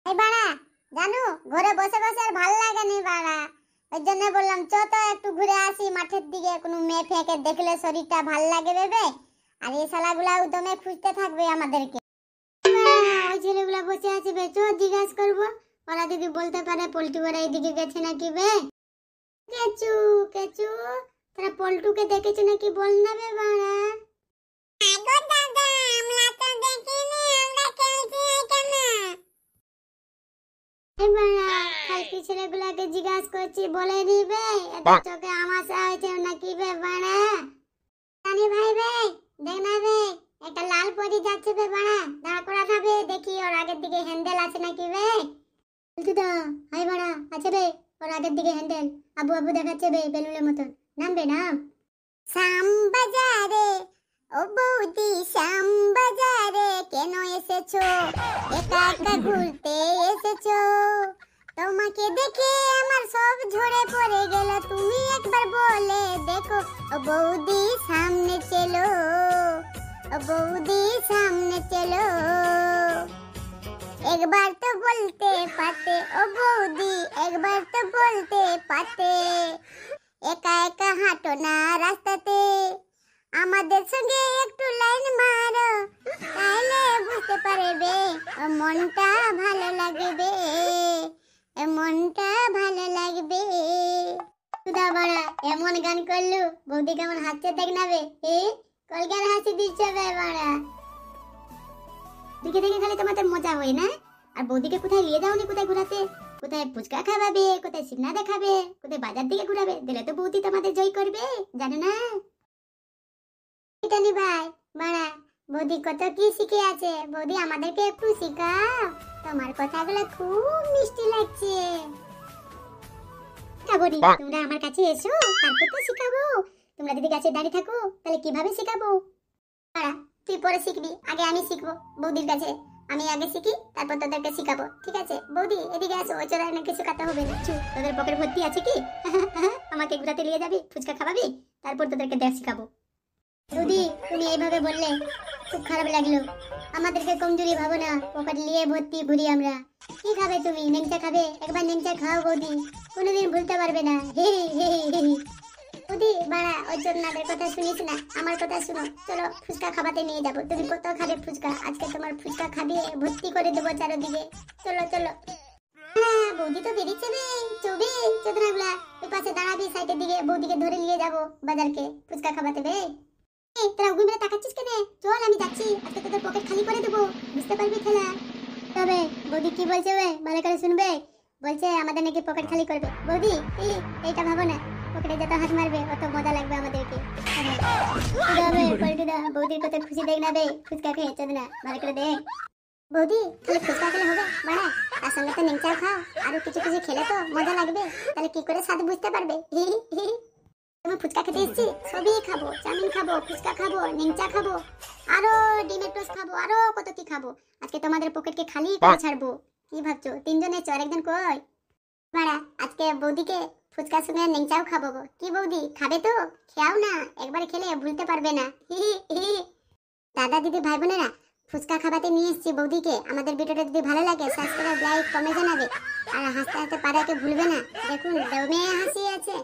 এই বাড়া জানো ঘরে বসে বসে আর ভালো লাগে না বাড়া, ওই জন্য বললাম চ তো একটু ঘুরে আসি মাঠের দিকে, কোনো মেয়ে ফেঁকে দেখলে শরীরটা ভালো লাগে ভেবে, আর এই শালাগুলা উদমে খুঁজতে থাকবে আমাদেরকে। ওই ছেলেগুলা বসে আছে বে, চ জিজ্ঞাসা করবো, ওরা যদি বলতে পারে পল্টু ওরা এইদিকে গেছে নাকি বে। কেচু কেচু তোরা পল্টুকে দেখেছে নাকি বল না বে বাড়া। আগো দাদা আমরা তো দেখিনি, আমরা খেলছি এখানে। এই বাড়া কালকে ছেলেগুলাকে জিজ্ঞাসা করছি বলে দিবে এত চোখে আমাশা হয়েছে নাকি বে বাড়া। জানি ভাই বে দেখ না বে একটা লাল পরি যাচ্ছে বে বাড়া, দাঁড় করা থাকবে দেখি ওর আগের দিকে হ্যান্ডেল আছে নাকি বে। বলছি তো হাই বাড়া আছে বে ওর আগের দিকে হ্যান্ডেল, আবু আবু দেখাচ্ছে বে বেলুনের মতন, নামবে নাম। শ্যাম বাজারে ও বৌদি শ্যাম বাজারে কেন এসেছো, একা একা ঘুরতে এসেছো, তোমাকে দেখে আমার সব ঝরে পড়ে গেল, তুমি একবার বলে দেখো ও বৌদি সামনে চলো, ও বৌদি সামনে চলো, একবার তো বলতে পারতে ও বৌদি, একবার তো বলতে পারতে, একা একা হাঁটো না রাস্তাতে, আমাদের সঙ্গে একটু লাইন মারো, তাহলে বুঝতে পারবে ও মনটা ভালো লাগবে, মনটা ভালো লাগবে। সুদা বাড়া এমন গান করলু বৌদি কেমন হাসছে দেখ না বে, কলকার হাসি দিচ্ছে বে বাড়া। দেখে দেখে খালি তোমাদের মজা হয় না, আর বৌদিকে কোথায় নিয়ে যাওনি, কোথায় ঘোরাতে, কোথায় ফুচকা খাওয়াবে, কোথায় সিনেমা দেখাবে, কোথায় বাজার দিকে ঘুরাবে, দিলে তো বৌদি তোমাদের জয় করবে জানো না। ইটানি ভাই বাড়া বৌদি কত কি শিখে আছে, বৌদি আমাদেরকে একটু শেখাও, তোমার কথাগুলো খুব মিষ্টি লাগছে। কাবরি তোমরা আমার কাছে এসো তারপর তো শেখাবো, তোমরা যদি কাছে দাঁড়িয়ে থাকো তাহলে কিভাবে শেখাবো। বাড়া তুই পরে শিখবি, আগে আমি শিখবো বৌদির কাছে, আমি আগে শিখি তারপর তোদেরকে শিখাবো, ঠিক আছে। বৌদি এদিকে আসো, ওই চোরা না কিছু কাটা হবে না, তোদের পকেট ভর্তি আছে কি আমাকে ঘুরাতে নিয়ে যাবি, ফুচকা খাওয়াবি, তারপর তোদেরকে দেখ শিখাবো। বৌদি তুমি এইভাবে বললে খুব খারাপ লাগলো, আমাদেরকে কমজোরি ভাবো না, পকেট নিয়ে ভর্তি ঘুরি আমরা। কি খাবে তুমি, নেংচা খাবে, একবার নেংচা খাও বৌদি, কোনোদিন ভুলতে পারবে না। বৌদি বাড়া ওই জন্যদের কথা শুনিস না, আমার কথা শুনো, চলো ফুচকা খাওয়াতে নিয়ে যাবো, তুমি কত খাবে ফুচকা, আজকে তোমার ফুচকা খাবিয়ে ভর্তি করে দেবো চারদিকে, চলো চলো। বৌদি তো বেরিয়েছে রে, চবে চোদনাগুলা ওই পাশে দাঁড়াবি সাইডের দিকে, বৌদিকে ধরে নিয়ে যাবো বাজারকে ফুচকা খাওয়াতে বে। তোরা উগুল মেরে তাকাচ্ছিস কেন, চল আমি যাচ্ছি, আজকে তোদের পকেট খালি করে দেবো, বুঝতে পারবি খেলা। তবে বৌদি কি বলছে বে ভালো করে শুনবে, বলছে আমাদের নাকি পকেট খালি করবে। বৌদি এইটা ভাবো না, পকেটে যত হাত মারবে অত মজা লাগবে আমাদেরকে। বৌদির কত খুশি দেখ না বে, ফুচকা খেয়ে চল না ভালো করে দেখ। বৌদি খালি ফুচকা খেলে হবে বাড়া, তার সঙ্গে তো নেংচাও খাও, আরো কিছু কিছু খেলে তো মজা লাগবে, তাহলে কি করে স্বাদ বুঝতে পারবে। তুমি ফুচকা খেতে এসেছি, সবই খাবো, চাউমিন খাবো, ফুচকা খাবো, নেংচা খাবো, আরো ডিমের টোস্ট খাবো, আরো কত কি খাবো, আজকে তোমাদের পকেটকে খালি করে ছাড়বো। কি ভাবছো তিনজনে চর একজন কই বাড়া, আজকে বৌদিকে ফুচকার সঙ্গে নেংচাও খাবো গো। কি বৌদি খাবে তো, খেয়াও না, একবার খেলে ভুলতে পারবে না। দাদা দিদি ভাই বোনেরা ফুচকা খাবাতে নিয়ে এসেছি বৌদিকে, আমাদের ভিডিওটা যদি ভালো লাগে সাবস্ক্রাইব লাইক কমেন্ট জানাবে, আর হাসতে হাসতে পাড়াকে ভুলবে না, দেখুন দমে হাসি আছে।